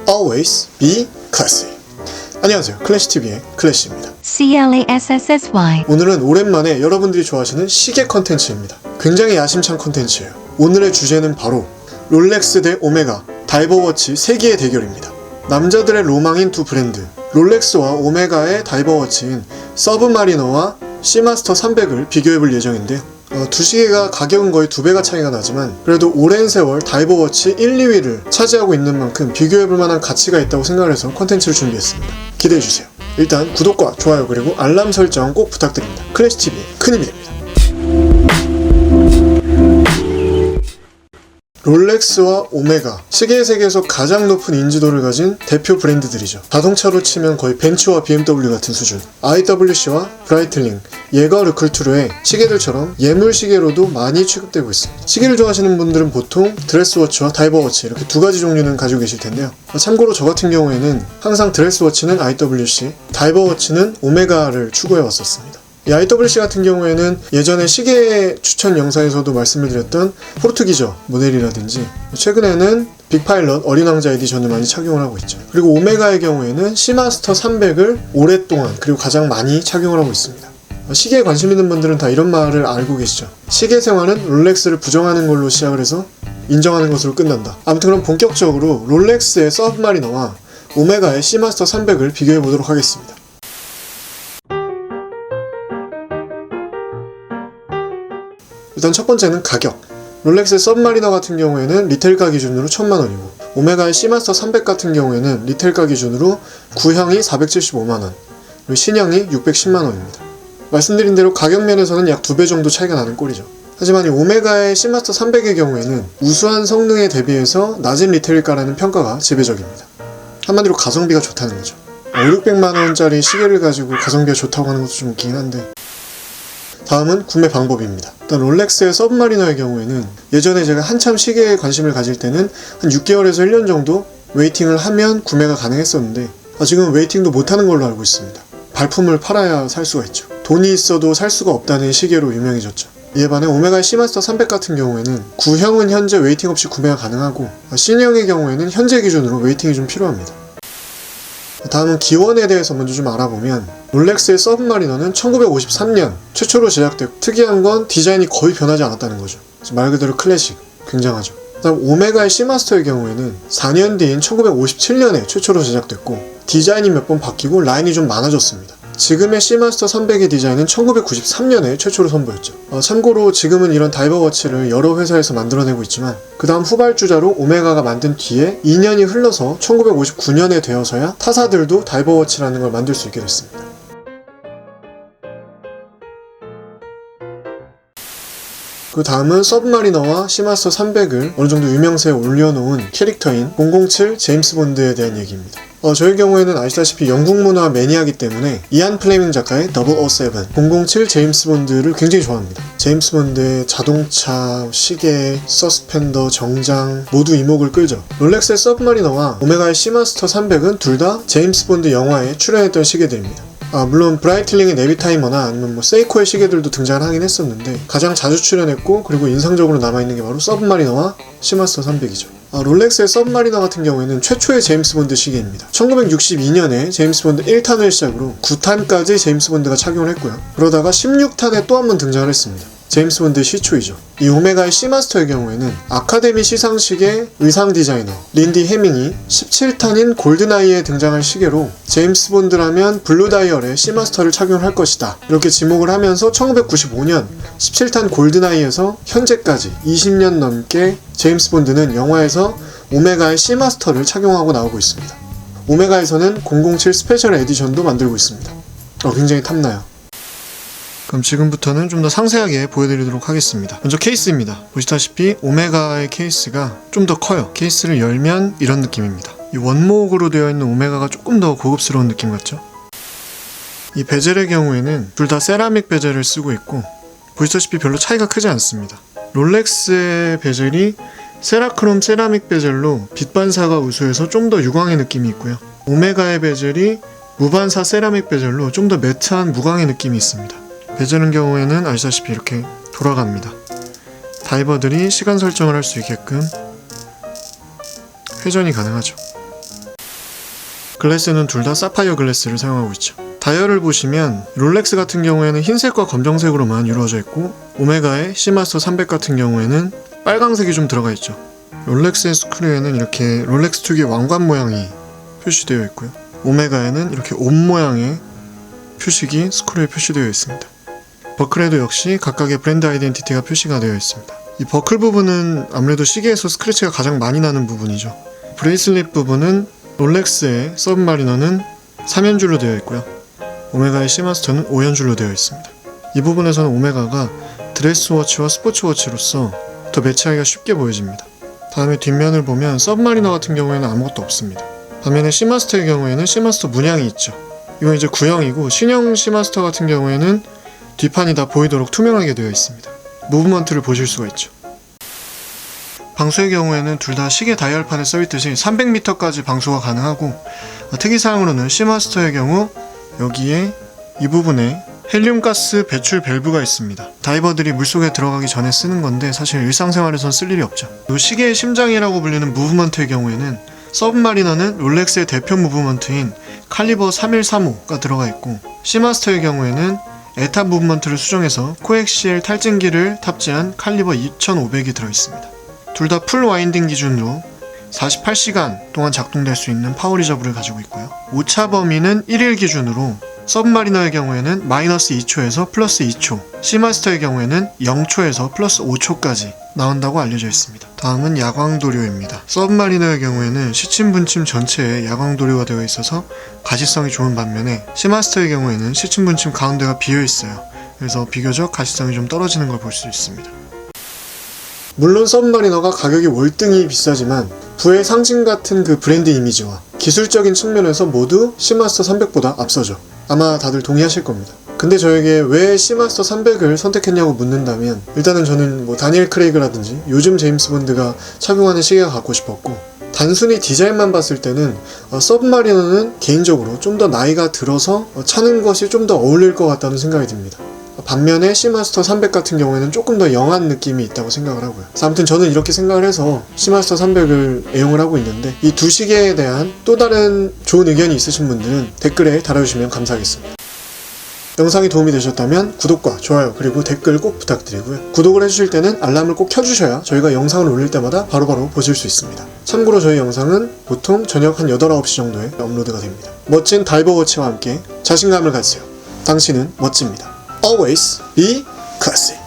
Always be classy. 안녕하세요, 클래시TV의 클래시입니다. CLASSSY. 오늘은 오랜만에 여러분들이 좋아하시는 시계 컨텐츠입니다. 굉장히 야심찬 컨텐츠예요. 오늘의 주제는 바로 롤렉스 대 오메가 다이버워치 세기의 대결입니다. 남자들의 로망인 두 브랜드 롤렉스와 오메가의 다이버워치인 서브마리너와 시마스터 300을 비교해볼 예정인데요. 두 시계가 가격은 거의 2배가 차이가 나지만 그래도 오랜 세월 다이버워치 1, 2위를 차지하고 있는 만큼 비교해볼 만한 가치가 있다고 생각을 해서 컨텐츠를 준비했습니다. 기대해주세요. 일단 구독과 좋아요 그리고 알람 설정 꼭 부탁드립니다. 클래시TV의 큰 힘이 됩니다. 롤렉스와 오메가, 시계의 세계에서 가장 높은 인지도를 가진 대표 브랜드들이죠. 자동차로 치면 거의 벤츠와 BMW 같은 수준. IWC와 브라이틀링, 예거 르클투르의 시계들처럼 예물 시계로도 많이 취급되고 있습니다. 시계를 좋아하시는 분들은 보통 드레스워치와 다이버워치 이렇게 두 가지 종류는 가지고 계실 텐데요. 참고로 저 같은 경우에는 항상 드레스워치는 IWC, 다이버워치는 오메가를 추구해 왔었습니다. 이 IWC 같은 경우에는 예전에 시계 추천 영상에서도 말씀을 드렸던 포르투기저 모델이라든지 최근에는 빅파일럿 어린 왕자 에디션을 많이 착용을 하고 있죠. 그리고 오메가의 경우에는 시마스터 300을 오랫동안 그리고 가장 많이 착용을 하고 있습니다. 시계에 관심 있는 분들은 다 이런 말을 알고 계시죠. 시계 생활은 롤렉스를 부정하는 걸로 시작을 해서 인정하는 것으로 끝난다. 아무튼 그럼 본격적으로 롤렉스의 서브마리너와 오메가의 시마스터 300을 비교해 보도록 하겠습니다. 일단 첫 번째는 가격. 롤렉스의 서브마리너 같은 경우에는 리테일가 기준으로 1000만원이고 오메가의 시마스터 300 같은 경우에는 리테일가 기준으로 구형이 475만원 그리고 신형이 610만원입니다. 말씀드린 대로 가격 면에서는 약 2배 정도 차이가 나는 꼴이죠. 하지만 이 오메가의 시마스터 300의 경우에는 우수한 성능에 대비해서 낮은 리테일가라는 평가가 지배적입니다. 한마디로 가성비가 좋다는 거죠. 5,600만원짜리 시계를 가지고 가성비가 좋다고 하는 것도 좀 웃기긴 한데 다음은 구매 방법입니다. 일단 롤렉스의 서브마리너의 경우에는 예전에 제가 한참 시계에 관심을 가질 때는 한 6개월에서 1년 정도 웨이팅을 하면 구매가 가능했었는데 지금은 웨이팅도 못하는 걸로 알고 있습니다. 발품을 팔아야 살 수가 있죠. 돈이 있어도 살 수가 없다는 시계로 유명해졌죠. 이에 반해 오메가의 시마스터 300 같은 경우에는 구형은 현재 웨이팅 없이 구매가 가능하고 신형의 경우에는 현재 기준으로 웨이팅이 좀 필요합니다. 다음은 기원에 대해서 먼저 좀 알아보면 롤렉스의 서브마리너는 1953년 최초로 제작됐고 특이한 건 디자인이 거의 변하지 않았다는 거죠. 말 그대로 클래식, 굉장하죠. 다음 오메가의 시마스터의 경우에는 4년 뒤인 1957년에 최초로 제작됐고 디자인이 몇 번 바뀌고 라인이 좀 많아졌습니다. 지금의 시마스터 300의 디자인은 1993년에 최초로 선보였죠. 참고로 지금은 이런 다이버워치를 여러 회사에서 만들어내고 있지만 그 다음 후발주자로 오메가가 만든 뒤에 2년이 흘러서 1959년에 되어서야 타사들도 다이버워치라는 걸 만들 수 있게 됐습니다. 그 다음은 서브마리너와 시마스터 300을 어느 정도 유명세에 올려놓은 캐릭터인 007 제임스 본드에 대한 얘기입니다. 저의 경우에는 아시다시피 영국 문화 매니아이기 때문에 이안 플레밍 작가의 007, 007 제임스 본드를 굉장히 좋아합니다. 제임스 본드의 자동차, 시계, 서스펜더, 정장 모두 이목을 끌죠. 롤렉스의 서브마리너와 오메가의 시마스터 300은 둘 다 제임스 본드 영화에 출연했던 시계들입니다. 물론 브라이틀링의 네비타이머나 아니면 세이코의 시계들도 등장을 하긴 했었는데 가장 자주 출연했고 그리고 인상적으로 남아있는 게 바로 서브마리너와 시마스터 300이죠. 롤렉스의 서브마리너 같은 경우에는 최초의 제임스 본드 시계입니다. 1962년에 제임스 본드 1탄을 시작으로 9탄까지 제임스 본드가 착용을 했고요. 그러다가 16탄에 또 한 번 등장을 했습니다. 제임스 본드의 시초이죠. 이 오메가의 시마스터의 경우에는 아카데미 시상식의 의상 디자이너 린디 해밍이 17탄인 골드나이에 등장할 시계로 제임스 본드라면 블루 다이얼의 시마스터를 착용할 것이다 이렇게 지목을 하면서 1995년 17탄 골드나이에서 현재까지 20년 넘게 제임스 본드는 영화에서 오메가의 시마스터를 착용하고 나오고 있습니다. 오메가에서는 007 스페셜 에디션도 만들고 있습니다. 굉장히 탐나요. 그럼 지금부터는 좀 더 상세하게 보여드리도록 하겠습니다. 먼저 케이스입니다. 보시다시피 오메가의 케이스가 좀 더 커요. 케이스를 열면 이런 느낌입니다. 이 원목으로 되어 있는 오메가가 조금 더 고급스러운 느낌 같죠? 이 베젤의 경우에는 둘 다 세라믹 베젤을 쓰고 있고 보시다시피 별로 차이가 크지 않습니다. 롤렉스의 베젤이 세라크롬 세라믹 베젤로 빛 반사가 우수해서 좀 더 유광의 느낌이 있고요. 오메가의 베젤이 무반사 세라믹 베젤로 좀 더 매트한 무광의 느낌이 있습니다. 베젤의 경우에는 아시다시피 이렇게 돌아갑니다. 다이버들이 시간 설정을 할 수 있게끔 회전이 가능하죠. 글래스는 둘 다 사파이어 글래스를 사용하고 있죠. 다이얼을 보시면 롤렉스 같은 경우에는 흰색과 검정색으로만 이루어져 있고 오메가의 시마스터 300 같은 경우에는 빨강색이 좀 들어가 있죠. 롤렉스의 스크류에는 이렇게 롤렉스 특유의 왕관 모양이 표시되어 있고요. 오메가에는 이렇게 옴 모양의 표식이 스크류에 표시되어 있습니다. 버클에도 역시 각각의 브랜드 아이덴티티가 표시가 되어 있습니다. 이 버클 부분은 아무래도 시계에서 스크래치가 가장 많이 나는 부분이죠. 브레이슬릿 부분은 롤렉스의 서브마리너는 3연줄로 되어 있고요. 오메가의 시마스터는 5연줄로 되어 있습니다. 이 부분에서는 오메가가 드레스워치와 스포츠워치로서 더 매치하기가 쉽게 보여집니다. 다음에 뒷면을 보면 서브마리너 같은 경우에는 아무것도 없습니다. 반면에 시마스터의 경우에는 시마스터 문양이 있죠. 이건 이제 구형이고 신형 시마스터 같은 경우에는 뒷판이 다 보이도록 투명하게 되어 있습니다. 무브먼트를 보실 수가 있죠. 방수의 경우에는 둘 다 시계 다이얼판에 써있듯이 300m까지 방수가 가능하고 특이사항으로는 시마스터의 경우 여기에 이 부분에 헬륨가스 배출 밸브가 있습니다. 다이버들이 물속에 들어가기 전에 쓰는 건데 사실 일상생활에선 쓸 일이 없죠. 이 시계의 심장이라고 불리는 무브먼트의 경우에는 서브마리너는 롤렉스의 대표 무브먼트인 칼리버 3135가 들어가 있고 시마스터의 경우에는 에타 무브먼트를 수정해서 코엑시엘 탈진기를 탑재한 칼리버 2500이 들어있습니다. 둘 다 풀 와인딩 기준으로 48시간 동안 작동될 수 있는 파워 리저브를 가지고 있고요. 오차 범위는 1일 기준으로 서브마리너의 경우에는 마이너스 2초에서 플러스 2초, 시마스터의 경우에는 0초에서 플러스 5초까지 나온다고 알려져 있습니다. 다음은 야광도료입니다. 서브마리너의 경우에는 시침분침 전체에 야광도료가 되어 있어서 가시성이 좋은 반면에 시마스터의 경우에는 시침분침 가운데가 비어 있어요. 그래서 비교적 가시성이 좀 떨어지는 걸 볼 수 있습니다. 물론 서브마리너가 가격이 월등히 비싸지만 부의 상징 같은 그 브랜드 이미지와 기술적인 측면에서 모두 시마스터 300보다 앞서죠. 아마 다들 동의하실 겁니다. 근데 저에게 왜 시마스터 300을 선택했냐고 묻는다면 일단은 저는 다니엘 크레이그라든지 요즘 제임스 본드가 착용하는 시계가 갖고 싶었고 단순히 디자인만 봤을 때는 서브마리너는 개인적으로 좀 더 나이가 들어서 차는 것이 좀 더 어울릴 것 같다는 생각이 듭니다. 반면에 시마스터 300 같은 경우에는 조금 더 영한 느낌이 있다고 생각을 하고요. 아무튼 저는 이렇게 생각을 해서 시마스터 300을 애용을 하고 있는데 이 두 시계에 대한 또 다른 좋은 의견이 있으신 분들은 댓글에 달아주시면 감사하겠습니다. 영상이 도움이 되셨다면 구독과 좋아요 그리고 댓글 꼭 부탁드리고요. 구독을 해주실 때는 알람을 꼭 켜주셔야 저희가 영상을 올릴 때마다 바로바로 보실 수 있습니다. 참고로 저희 영상은 보통 저녁 한 8, 9시 정도에 업로드가 됩니다. 멋진 다이버워치와 함께 자신감을 가지세요. 당신은 멋집니다. Always be classy.